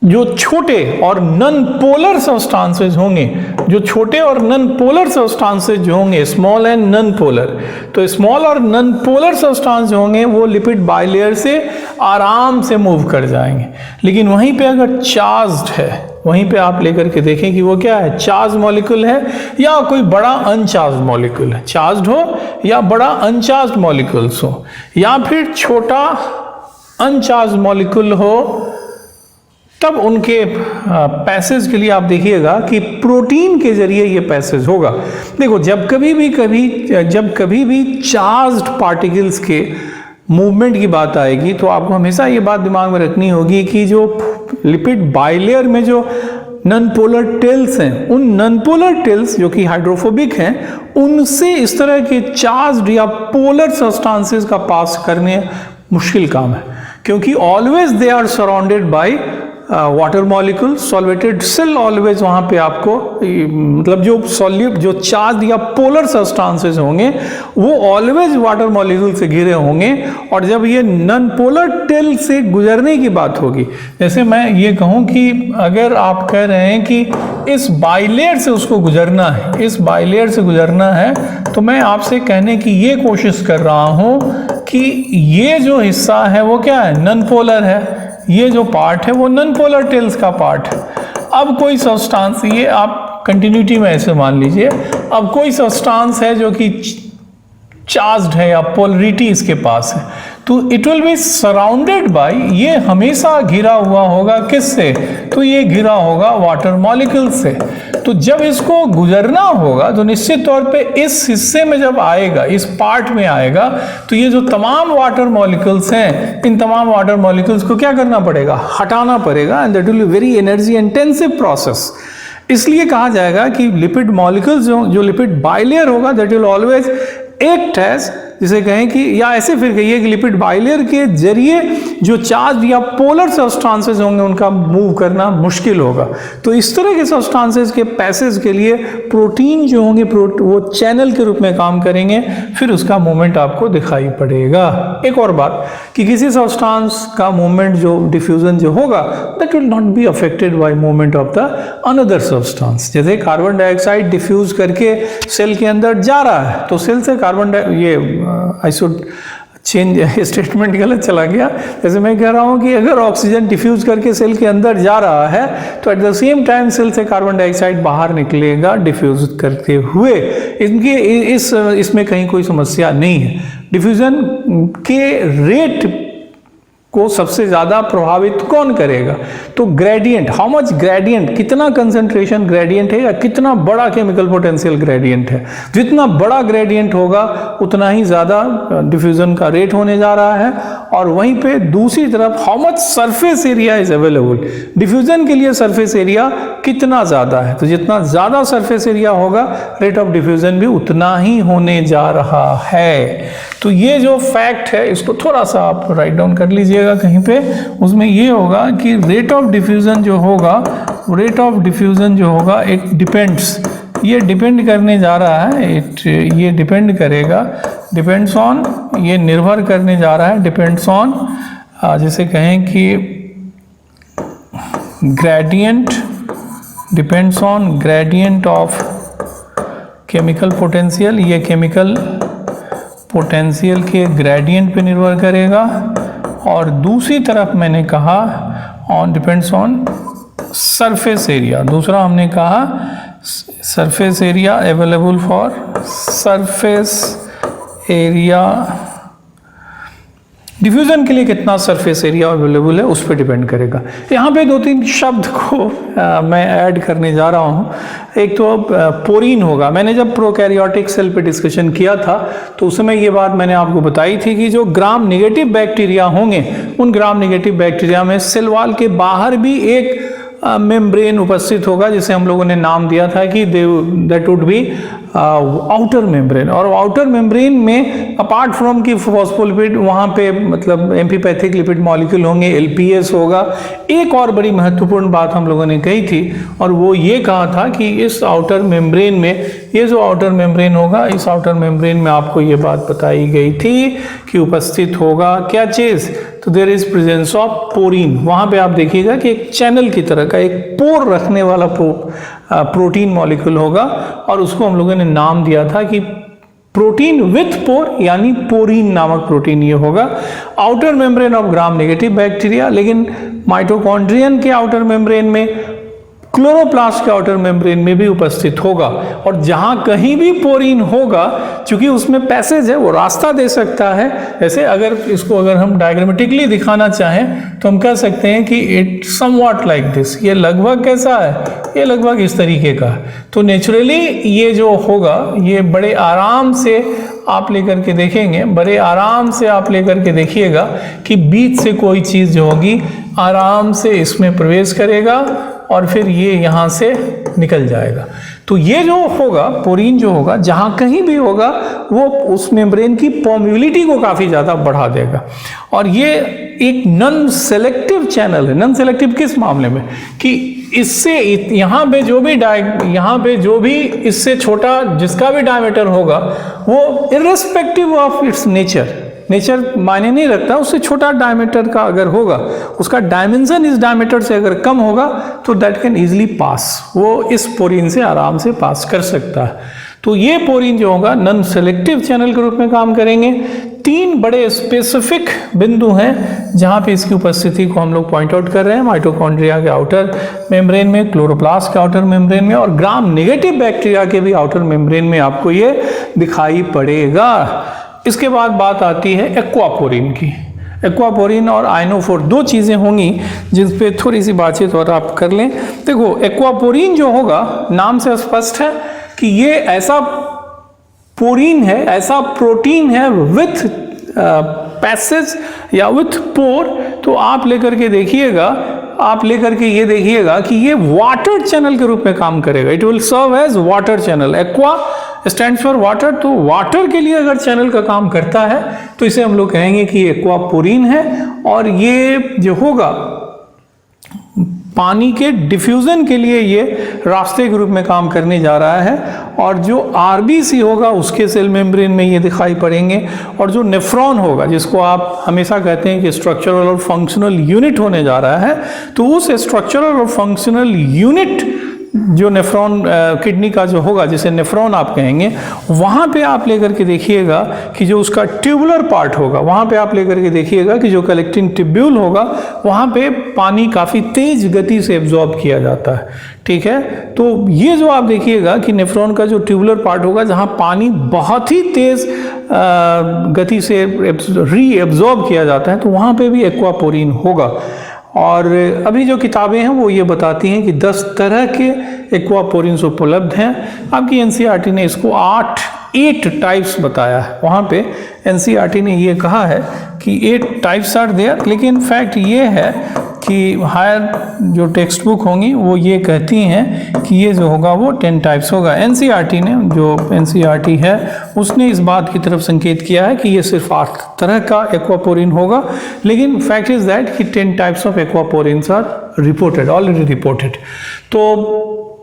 जो छोटे और नॉन पोलर सब्सटेंसेस होंगे, जो छोटे और नॉन पोलर सब्सटेंसेस जो होंगे, स्मॉल एंड नॉन पोलर, तो स्मॉल और नॉन पोलर सब्सटेंस जो होंगे वो लिपिड बाइलेयर से आराम से मूव कर जाएंगे। लेकिन वहीं पे अगर चार्ज्ड है, वहीं पे आप लेकर के देखें कि वो क्या है, चार्ज मॉलिक्यूल है या कोई बड़ा अनचार्ज मॉलिक्यूल है, चार्ज्ड हो या बड़ा अनचार्ज मॉलिक्यूल्स हो, या फिर छोटा अनचार्ज मॉलिक्यूल हो, तब उनके पैसेज के लिए आप देखिएगा कि प्रोटीन के जरिए ये पैसेज होगा। देखो, जब कभी भी चार्ज्ड पार्टिकल्स के मूवमेंट की बात आएगी तो आपको हमेशा ये बात दिमाग में रखनी होगी कि जो लिपिड बाइलेयर में जो नॉन पोलर टेल्स हैं, उन नॉन पोलर टेल्स जो कि हाइड्रोफोबिक हैं, उनसे इस तरह के चार्ज्ड या पोलर सब्सटेंसेस का पास करने मुश्किल काम है, क्योंकि always they are surrounded by water molecule solvated cell. Always वहाँ पे आपको मतलब जो चार्ज या पोलर सब्सटेंसेस होंगे वो ऑलवेज वाटर मॉलिक्यूल से घिरे होंगे। और जब ये नॉन पोलर टेल से गुजरने की बात होगी, जैसे मैं ये कहूँ कि अगर आप कह रहे हैं कि इस बाइलेयर से उसको गुजरना है, इस बाइलेयर से गुजरना है, तो मैं आपसे कहने की ये कोशिश कर रहा हूँ कि ये जो हिस्सा है वो क्या है, नॉन पोलर है, ये जो पार्ट है वो नॉन पोलर टेल्स का पार्ट है। अब कोई सब्सटेंस, ये आप कंटिन्यूटी में ऐसे मान लीजिए, अब कोई सब्सटेंस है जो कि चार्ज्ड है या पोलरिटी इसके पास है, तो it will be surrounded by, ये हमेशा घिरा हुआ होगा किससे, तो ये घिरा होगा वाटर मॉलिक्यूल से। तो जब इसको गुजरना होगा तो निश्चित तौर पे इस हिस्से में जब आएगा, इस पार्ट में आएगा, तो ये जो तमाम वाटर मॉलिक्यूल्स हैं, इन तमाम वाटर मॉलिक्यूल्स को क्या करना पड़ेगा, हटाना पड़ेगा, and that will be very energy intensive process. इसलिए कहा जाएगा कि लिपिड मॉलिक्यूल्स जो लिपिड बाइलेयर होगा, that will always act as जिसे कहें कि, या ऐसे फिर कहिए कि लिपिड बाइलेयर के जरिए जो चार्ज या पोलर सब्सटेंसेस होंगे उनका मूव करना मुश्किल होगा। तो इस तरह के सब्सटेंसेस के पैसेज के लिए प्रोटीन जो होंगे वो चैनल के रूप में काम करेंगे, फिर उसका मूवमेंट आपको दिखाई पड़ेगा। एक और बात कि किसी सब्सटेंस का मूवमेंट जो डिफ्यूजन जो होगा that will not be affected by movement of the another substance. जैसे कार्बन डाइऑक्साइड डिफ्यूज करके सेल के अंदर जा रहा है तो सेल से आई शुड चेंज स्टेटमेंट गलत चला गया। जैसे मैं कह रहा हूँ कि अगर ऑक्सीजन डिफ्यूज करके सेल के अंदर जा रहा है तो at the same time cell से कार्बन डाइऑक्साइड बाहर निकलेगा डिफ्यूज करते हुए। इसमें कहीं कोई समस्या नहीं है। डिफ्यूजन के रेट को सबसे ज़्यादा प्रभावित कौन करेगा? तो ग्रेडियंट, हाउ मच ग्रेडियंट, कितना कंसंट्रेशन ग्रेडियंट है या कितना बड़ा केमिकल पोटेंशियल ग्रेडियंट है। जितना बड़ा ग्रेडियंट होगा उतना ही ज़्यादा डिफ्यूजन का रेट होने जा रहा है। और वहीं पे दूसरी तरफ how much surface area is available, diffusion के लिए सरफेस एरिया कितना ज़्यादा है। तो जितना ज़्यादा सरफेस एरिया होगा रेट ऑफ डिफ्यूजन भी उतना ही होने जा रहा है। तो ये जो फैक्ट है इसको थोड़ा सा आप राइट डाउन कर लीजिएगा कहीं पे। उसमें ये होगा कि रेट ऑफ डिफ्यूजन जो होगा एक डिपेंड्स, ये डिपेंड करने जा रहा है, ये डिपेंड करेगा, डिपेंड्स ऑन, ये निर्भर करने जा रहा है, डिपेंड्स ऑन, जैसे कहें कि gradient, depends on gradient of chemical potential, ये केमिकल पोटेंशियल के ग्रेडियंट पे निर्भर करेगा। और दूसरी तरफ मैंने कहा on depends on surface area, दूसरा हमने कहा surface area available for surface area, diffusion के लिए कितना सरफेस एरिया अवेलेबल है उस पर डिपेंड करेगा। यहाँ पे दो तीन शब्द को मैं ऐड करने जा रहा हूँ। एक तो पोरीन होगा। मैंने जब प्रोकैरियोटिक सेल पे डिस्कशन किया था तो उस समय ये बात मैंने आपको बताई थी कि जो ग्राम नेगेटिव बैक्टीरिया होंगे उन ग्राम नेगेटिव बैक्टीरिया में सेल वॉल के बाहर भी एक मेम्ब्रेन उपस्थित होगा जिसे हम लोगों ने नाम दिया था कि that would be outer membrane. और आउटर मेम्ब्रेन में अपार्ट फ्रॉम की फॉस्फोलिपिड वहाँ पे मतलब एम्फीपैथिक लिपिड मॉलिक्यूल होंगे, एलपीएस होगा। एक और बड़ी महत्वपूर्ण बात हम लोगों ने कही थी और वो ये कहा था कि इस आउटर मेम्ब्रेन में, ये जो आउटर मेम्ब्रेन होगा इस आउटर मेम्ब्रेन में आपको ये बात बताई गई थी कि उपस्थित होगा क्या चीज़, तो देयर इज प्रेजेंस ऑफ पोरीन। वहाँ पे आप देखिएगा कि एक चैनल की तरह का एक पोर रखने वाला प्रोटीन मॉलिक्यूल होगा और उसको हम लोगों ने नाम दिया था कि प्रोटीन विथ पोर, यानी पोरीन नामक प्रोटीन ये होगा। Outer membrane of gram negative bacteria, लेकिन माइटोकॉन्ड्रियन के आउटर मेम्ब्रेन में, क्लोरोप्लास्ट के आउटर मेम्ब्रेन में भी उपस्थित होगा। और जहां कहीं भी पोरीन होगा, चूंकि उसमें पैसेज है, वो रास्ता दे सकता है। जैसे अगर इसको अगर हम डायग्रामेटिकली दिखाना चाहें तो हम कह सकते हैं कि इट समवॉट लाइक दिस, ये लगभग कैसा है, ये लगभग इस तरीके का है। तो नेचुरली ये जो होगा ये बड़े आराम से आप लेकर के देखेंगे, बड़े आराम से आप लेकर के देखिएगा कि बीच से कोई चीज़ जो होगी आराम से इसमें प्रवेश करेगा और फिर ये यहाँ से निकल जाएगा। तो ये जो होगा पोरीन जो होगा जहाँ कहीं भी होगा वो उस मेम्ब्रेन की परमिबिलिटी को काफ़ी ज़्यादा बढ़ा देगा। और ये एक नॉन सेलेक्टिव चैनल है। नॉन सेलेक्टिव किस मामले में कि इससे यहाँ पे जो भी इससे छोटा जिसका भी डायमीटर होगा वो इर्रेस्पेक्टिव ऑफ इट्स नेचर मायने नहीं रखता, उससे छोटा डायमीटर का अगर होगा, उसका डायमेंशन इस डायमीटर से अगर कम होगा तो दैट कैन इजीली पास, वो इस पोरीन से आराम से पास कर सकता है। तो ये पोरीन जो होगा नॉन सेलेक्टिव चैनल के रूप में काम करेंगे। तीन बड़े स्पेसिफिक बिंदु हैं जहाँ पे इसकी उपस्थिति को हम लोग पॉइंट आउट कर रहे हैं, माइटोकॉन्ड्रिया के आउटर मेम्ब्रेन में, क्लोरोप्लास्ट के आउटर मेम्ब्रेन में और ग्राम नेगेटिव बैक्टीरिया के भी आउटर मेम्ब्रेन में आपको ये दिखाई पड़ेगा। इसके बाद बात आती है एक्वापोरीन की। एक्वापोरीन और आयनोफोर दो चीज़ें होंगी जिस पे थोड़ी सी बातचीत और आप कर लें। देखो एक्वापोरीन जो होगा नाम से स्पष्ट है कि ये ऐसा पोरीन है, ऐसा प्रोटीन है विथ पैसेज या विथ पोर। तो आप लेकर के देखिएगा आप लेकर के ये देखिएगा कि ये वाटर चैनल के रूप में काम करेगा। It will serve as water channel. Aqua stands for water, तो वाटर के लिए अगर चैनल का काम करता है तो इसे हम लोग कहेंगे कि एक्वापोरिन है। और ये जो होगा पानी के डिफ्यूजन के लिए ये रास्ते के रूप में काम करने जा रहा है। और जो आरबीसी होगा उसके सेल मेम्ब्रेन में ये दिखाई पड़ेंगे। और जो नेफ्रॉन होगा, जिसको आप हमेशा कहते हैं कि स्ट्रक्चरल और फंक्शनल यूनिट होने जा रहा है, तो उस स्ट्रक्चरल और फंक्शनल यूनिट जो नेफ्रॉन किडनी का जो होगा, जिसे नेफ्रॉन आप कहेंगे, वहाँ पे आप लेकर के देखिएगा कि जो उसका ट्यूबुलर पार्ट होगा, वहाँ पे आप लेकर के देखिएगा कि जो कलेक्टिंग ट्यूब्यूल होगा, वहाँ पे पानी काफ़ी तेज गति से एब्जॉर्ब किया जाता है। ठीक है, तो ये जो आप देखिएगा कि नेफ्रॉन का जो ट्यूबुलर पार्ट होगा, जहाँ पानी बहुत ही तेज गति से रीएब्जॉर्ब किया जाता है, तो वहाँ पे भी एक्वापोरिन होगा। और अभी जो किताबें हैं वो ये बताती हैं कि 10 तरह के एक्वापोरिन्स उपलब्ध हैं। आपकी एनसीईआरटी ने इसको 8 टाइप्स बताया है। वहाँ पे एनसीईआरटी ने ये कहा है कि 8 टाइप्स आर देयर, लेकिन फैक्ट ये है कि हायर जो टेक्स्ट बुक होंगी वो ये कहती हैं कि ये जो होगा वो 10 टाइप्स होगा। एनसीईआरटी ने, जो एनसीईआरटी है, उसने इस बात की तरफ संकेत किया है कि ये सिर्फ 8 तरह का एक्वापोरिन होगा, लेकिन फैक्ट इज दैट कि 10 types of aquaporins are reported, already reported. तो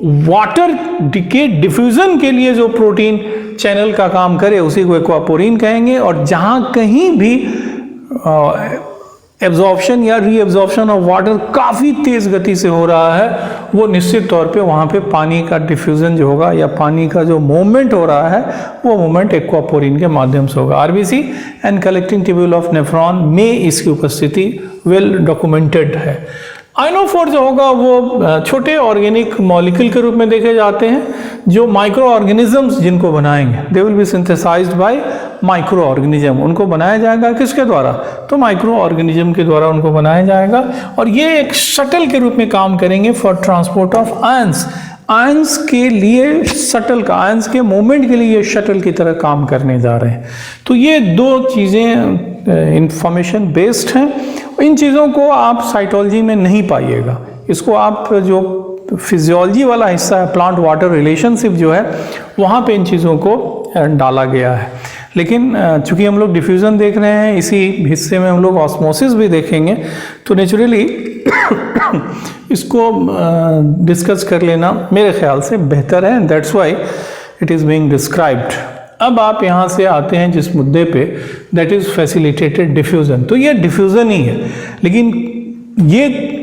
वाटर के डिफ्यूजन के लिए जो प्रोटीन चैनल का काम करे उसी को एक्वापोरिन कहेंगे। और जहाँ कहीं भी एब्जॉर्प्शन या रीएब्जॉर्प्शन ऑफ वाटर काफ़ी तेज़ गति से हो रहा है, वो निश्चित तौर पे वहाँ पे पानी का डिफ्यूजन जो होगा या पानी का जो मूवमेंट हो रहा है, वो मूवमेंट एक्वापोरिन के माध्यम से होगा। RBC and collecting tubule of nephron में इसकी उपस्थिति वेल डॉक्यूमेंटेड है। आइनोफोर जो होगा वो छोटे ऑर्गेनिक मॉलिक्यूल के रूप में देखे जाते हैं, जो माइक्रो ऑर्गेनिजम्स जिनको बनाएंगे, they will be synthesised by micro organism. उनको बनाया जाएगा किसके द्वारा? तो माइक्रो ऑर्गेनिज्म के द्वारा उनको बनाया जाएगा। और ये एक शटल के रूप में काम करेंगे for transport of ions. Ions के लिए शटल का, आयंस के मूवमेंट के लिए ये शटल की तरह काम करने जा रहे हैं। तो ये 2 चीज़ें इंफॉर्मेशन बेस्ड हैं। इन चीज़ों को आप साइटोलॉजी में नहीं पाइएगा। इसको आप जो फिजियोलॉजी वाला हिस्सा है, प्लांट वाटर रिलेशनशिप जो है, वहाँ पे इन चीज़ों को डाला गया है। लेकिन चूंकि हम लोग डिफ्यूज़न देख रहे हैं, इसी हिस्से में हम लोग ऑस्मोसिस भी देखेंगे, तो नेचुरली इसको डिस्कस कर लेना मेरे ख्याल से बेहतर है। That's why it is being described. अब आप यहाँ से आते हैं जिस मुद्दे पे, दैट इज़ फैसिलिटेटेड डिफ्यूज़न। तो ये डिफ्यूज़न ही है, लेकिन ये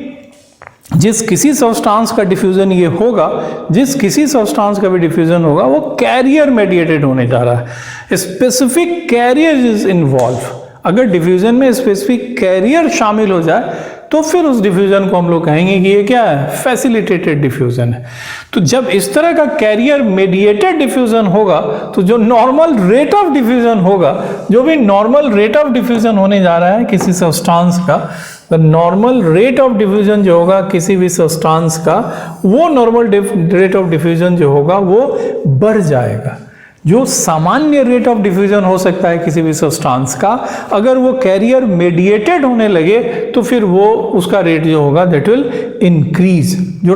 जिस किसी सब्सटेंस का डिफ्यूज़न ये होगा, जिस किसी सब्सटेंस का भी डिफ्यूज़न होगा, वो कैरियर मेडिएटेड होने जा रहा है। Specific carrier is involve. अगर डिफ्यूज़न में स्पेसिफिक कैरियर शामिल हो जाए तो फिर उस डिफ्यूज़न को हम लोग कहेंगे कि ये क्या है? फैसिलिटेटेड डिफ्यूज़न है। तो जब इस तरह का कैरियर मेडिएटेड डिफ्यूज़न होगा, तो जो नॉर्मल रेट ऑफ डिफ्यूज़न होगा, जो भी नॉर्मल रेट ऑफ डिफ्यूज़न होने जा रहा है किसी सब्सटेंस का, the normal rate of diffusion जो होगा किसी भी सब्सटेंस का, वो नॉर्मल रेट ऑफ डिफ्यूज़न जो होगा वो बढ़ जाएगा। जो सामान्य रेट ऑफ डिफ्यूजन हो सकता है किसी भी सब्सटेंस का, अगर वो कैरियर मेडिएटेड होने लगे तो फिर वो उसका रेट जो होगा दैट विल इंक्रीज। जो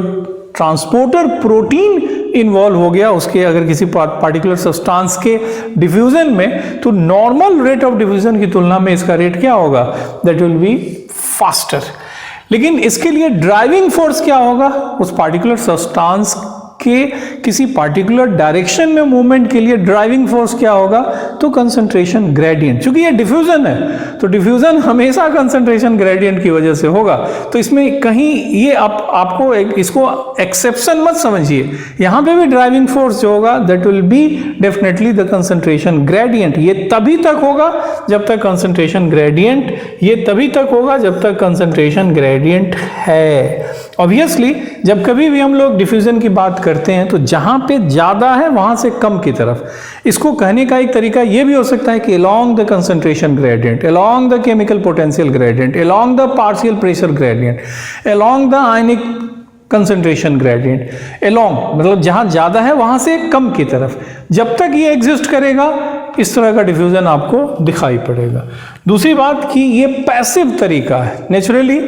ट्रांसपोर्टर प्रोटीन इन्वॉल्व हो गया उसके अगर किसी पार्टिकुलर सब्सटेंस के डिफ्यूजन में, तो नॉर्मल रेट ऑफ डिफ्यूजन की तुलना में इसका रेट क्या होगा? That will be faster. लेकिन इसके लिए ड्राइविंग फोर्स क्या होगा? उस पार्टिकुलर सब्सटेंस के किसी पार्टिकुलर डायरेक्शन में मूवमेंट के लिए ड्राइविंग फोर्स क्या होगा? तो कंसंट्रेशन ग्रेडियंट। क्योंकि ये डिफ्यूजन है तो डिफ्यूजन हमेशा कंसंट्रेशन ग्रेडियंट की वजह से होगा। तो इसमें कहीं ये आपको इसको एक्सेप्शन मत समझिए। यहाँ पे भी ड्राइविंग फोर्स जो होगा that will be definitely the concentration gradient. ये तभी तक होगा जब तक कंसंट्रेशन ग्रेडियंट, ये तभी तक होगा जब तक कंसंट्रेशन ग्रेडियंट है। ऑब्वियसली जब कभी भी हम लोग डिफ्यूजन की बात करते हैं तो जहां पे ज्यादा है वहां से कम की तरफ। इसको कहने का एक तरीका ये भी हो सकता है कि along the concentration gradient, along the chemical potential gradient, along the partial pressure gradient, along the ionic concentration gradient, along मतलब जहां ज्यादा है वहां से कम की तरफ। जब तक ये एग्जिस्ट करेगा इस तरह का डिफ्यूजन आपको दिखाई पड़ेगा। दूसरी बात कि ये पैसिव तरीका है। नेचुरली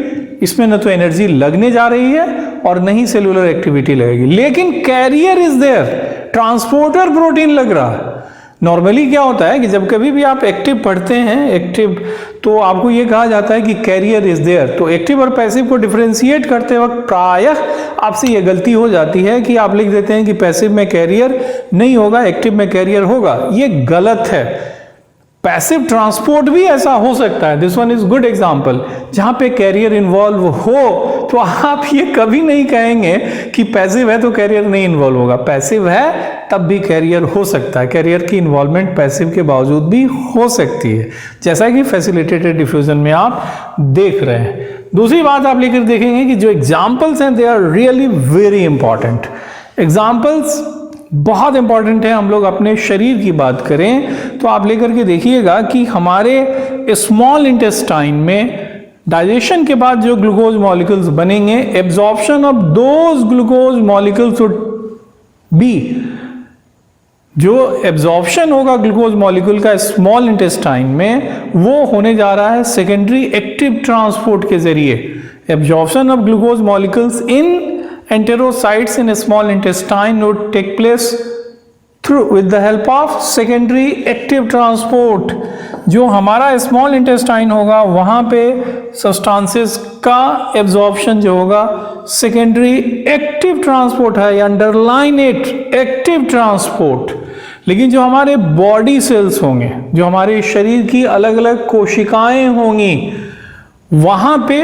इसमें न तो एनर्जी लगने जा रही है और न ही सेलुलर एक्टिविटी लगेगी, लेकिन carrier is there, transporter protein लग रहा है। नॉर्मली क्या होता है कि जब कभी भी आप एक्टिव पढ़ते हैं, एक्टिव, तो आपको ये कहा जाता है कि कैरियर इज देयर। तो एक्टिव और पैसिव को डिफरेंशिएट करते वक्त प्रायः आपसे ये गलती हो जाती है कि आप लिख देते हैं कि पैसिव में कैरियर नहीं होगा, एक्टिव में कैरियर होगा। ये गलत है। पैसिव ट्रांसपोर्ट भी ऐसा हो सकता है, this one is good example, जहां पे कैरियर इन्वॉल्व हो, तो आप ये कभी नहीं कहेंगे कि पैसिव है तो कैरियर नहीं इन्वॉल्व होगा। पैसिव है तब भी कैरियर हो सकता है, कैरियर की इन्वॉल्वमेंट पैसिव के बावजूद भी हो सकती है, जैसा कि फैसिलिटेटेड डिफ्यूजन में आप देख रहे हैं। दूसरी बात आप लेकर देखेंगे कि जो एग्जाम्पल्स हैं they are really very important. Examples बहुत इंपॉर्टेंट है। हम लोग अपने शरीर की बात करें तो आप लेकर के देखिएगा कि हमारे स्मॉल इंटेस्टाइन में डाइजेशन के बाद जो ग्लूकोज मॉलिक्यूल्स बनेंगे, absorption of those glucose molecules would be, जो एब्जॉर्प्शन होगा ग्लूकोज मॉलिक्यूल का स्मॉल इंटेस्टाइन में, वो होने जा रहा है सेकेंडरी एक्टिव ट्रांसपोर्ट के जरिए। Absorption of glucose molecules in enterocytes in a small intestine would take place through with the help of secondary active transport। जो हमारा स्मॉल इंटेस्टाइन होगा वहां पे सब्सटेंसेस का एब्जॉर्प्शन जो होगा सेकेंडरी एक्टिव ट्रांसपोर्ट है, अंडरलाइन इट, एक्टिव ट्रांसपोर्ट। लेकिन जो हमारे बॉडी सेल्स होंगे, जो हमारे शरीर की अलग अलग कोशिकाएं होंगी, वहां पे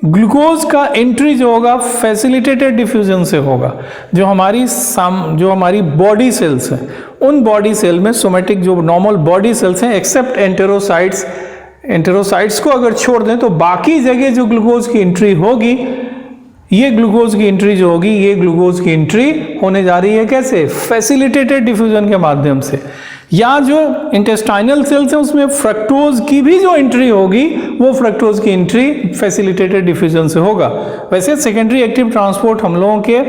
ग्लूकोज का एंट्री जो होगा फैसिलिटेटेड डिफ्यूजन से होगा। जो हमारी बॉडी सेल्स हैं, उन बॉडी सेल में सोमेटिक जो नॉर्मल बॉडी सेल्स हैं एक्सेप्ट एंटेरोसाइट्स को अगर छोड़ दें तो बाकी जगह जो ग्लूकोज की एंट्री होगी, ये ग्लूकोज की एंट्री जो होगी, ये ग्लूकोज की एंट्री होने जा रही है कैसे? फैसिलिटेटेड डिफ्यूजन के माध्यम से। या जो इंटेस्टाइनल सेल्स हैं उसमें फ्रक्टोज की भी जो एंट्री होगी वो फ्रक्टोज की एंट्री फैसिलिटेटेड डिफ्यूजन से होगा। वैसे सेकेंडरी एक्टिव ट्रांसपोर्ट हम लोगों के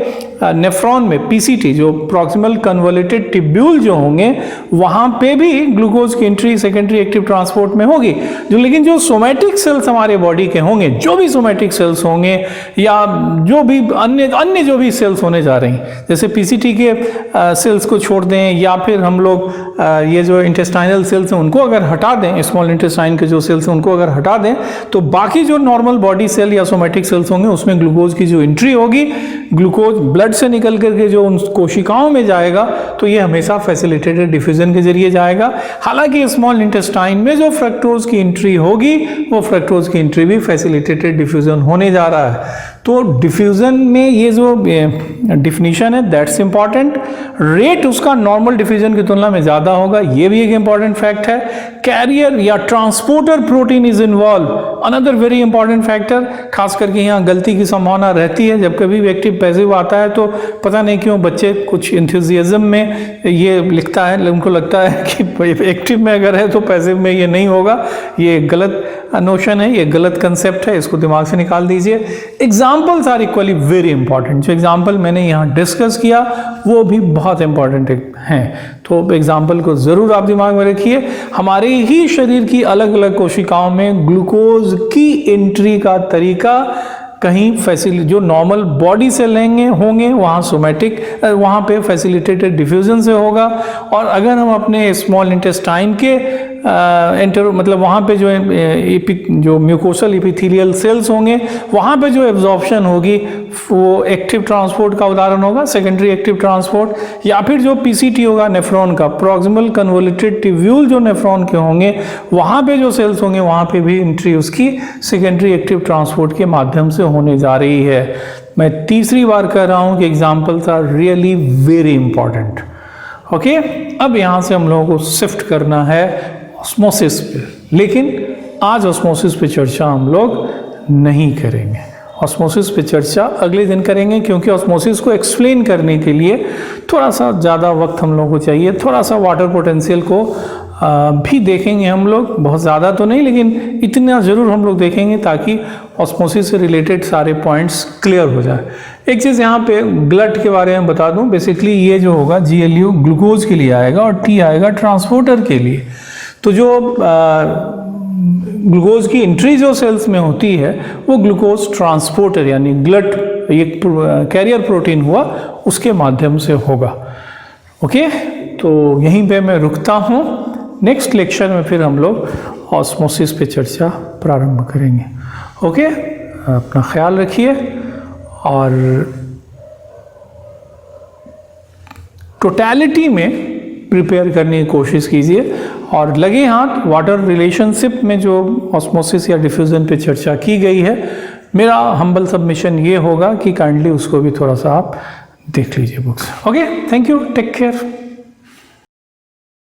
नेफ्रॉन में पीसीटी, जो प्रॉक्सिमल कन्वोल्यूटेड टिब्यूल जो होंगे, वहां पे भी ग्लूकोज की एंट्री सेकेंडरी एक्टिव ट्रांसपोर्ट में होगी। लेकिन जो सोमैटिक सेल्स हमारे बॉडी के होंगे, जो भी सोमैटिक सेल्स होंगे या जो भी अन्य जो भी सेल्स होने जा रही हैं, जैसे पीसीटी के सेल्स को छोड़ दें या फिर हम लोग ये जो इंटेस्टाइनल सेल्स हैं उनको अगर हटा दें, स्मॉल इंटेस्टाइन के जो सेल्स हैं उनको अगर हटा दें, तो बाकी जो नॉर्मल बॉडी सेल या सोमैटिक सेल्स होंगे उसमें ग्लूकोज की जो एंट्री होगी, ग्लूकोज ब्लड से निकल करके जो उन कोशिकाओं में जाएगा, तो ये हमेशा फैसिलिटेटेड डिफ्यूजन के जरिए जाएगा। हालांकि स्मॉल इंटेस्टाइन में जो फ्रक्टोज की एंट्री होगी, वो फ्रक्टोज की एंट्री भी फैसिलिटेटेड डिफ्यूजन होने जा रहा है। तो डिफ्यूजन में ये जो डिफिनीशन है दैट्स इंपॉर्टेंट। रेट उसका नॉर्मल डिफ्यूजन की तुलना में ज्यादा होगा, ये भी एक इंपॉर्टेंट फैक्ट है। कैरियर या transporter protein is involve, another very important factor. खास करके यहाँ गलती की संभावना रहती है जब कभी भी एक्टिव पैसिव आता है, तो पता नहीं क्यों बच्चे कुछ इंथुजियाज्म में ये लिखता है, उनको लगता है कि एक्टिव में अगर है तो पैसिव में ये नहीं होगा। ये गलत नोशन है, ये गलत कंसेप्ट है, इसको दिमाग से निकाल दीजिए। Examples are equally very important. जो एग्जाम्पल मैंने यहाँ डिस्कस किया वो भी बहुत इंपॉर्टेंट हैं, तो एग्जाम्पल को जरूर आप दिमाग में रखिए। हमारे ही शरीर की अलग अलग कोशिकाओं में ग्लूकोज की एंट्री का तरीका कहीं जो नॉर्मल बॉडी से होंगे वहाँ सोमैटिक, वहाँ पे फैसिलिटेटेड डिफ्यूजन से होगा। और अगर हम अपने स्मॉल इंटेस्टाइन के मतलब वहाँ पे जो म्यूकोसल एपिथेलियल सेल्स होंगे, वहाँ पे जो एब्जॉर्प्शन होगी वो एक्टिव ट्रांसपोर्ट का उदाहरण होगा, सेकेंडरी एक्टिव ट्रांसपोर्ट। या फिर जो पीसीटी होगा नेफ्रॉन का, प्रॉक्सिमल कन्वोल्यूटेड ट्यूब्यूल जो नेफ्रॉन के होंगे, वहाँ पे जो सेल्स होंगे वहाँ पे भी एंट्री उसकी सेकेंडरी एक्टिव ट्रांसपोर्ट के माध्यम से होने जा रही है। मैं तीसरी बार कह रहा हूँ कि examples are really very important. Okay, अब यहाँ से हम लोगों को शिफ्ट करना है ऑस्मोसिस पे, लेकिन आज ऑस्मोसिस पे चर्चा हम लोग नहीं करेंगे। ऑस्मोसिस पे चर्चा अगले दिन करेंगे, क्योंकि ऑस्मोसिस को एक्सप्लेन करने के लिए थोड़ा सा ज़्यादा वक्त हम लोगों को चाहिए। थोड़ा सा वाटर पोटेंशियल को भी देखेंगे हम लोग, बहुत ज़्यादा तो नहीं, लेकिन इतना ज़रूर हम लोग देखेंगे ताकि ऑस्मोसिस से रिलेटेड सारे पॉइंट्स क्लियर हो जाए। एक चीज़ यहाँ पे ब्लड के बारे में बता दूँ। बेसिकली ये जो होगा GLU ग्लूकोज के लिए आएगा और T आएगा ट्रांसपोर्टर के लिए। तो जो ग्लूकोज की एंट्री जो सेल्स में होती है वो ग्लूकोज ट्रांसपोर्टर यानी ग्लट ये कैरियर प्रोटीन हुआ उसके माध्यम से होगा। ओके, तो यहीं पे मैं रुकता हूँ। नेक्स्ट लेक्चर में फिर हम लोग ऑस्मोसिस पे चर्चा प्रारंभ करेंगे। ओके, अपना ख्याल रखिए और टोटलिटी में प्रिपेयर करने की कोशिश कीजिए और लगे हाथ वाटर रिलेशनशिप में जो ऑस्मोसिस या डिफ्यूजन पे चर्चा की गई है, मेरा हम्बल सबमिशन ये होगा कि काइंडली उसको भी थोड़ा सा आप देख लीजिए books. Okay, thank you, take care.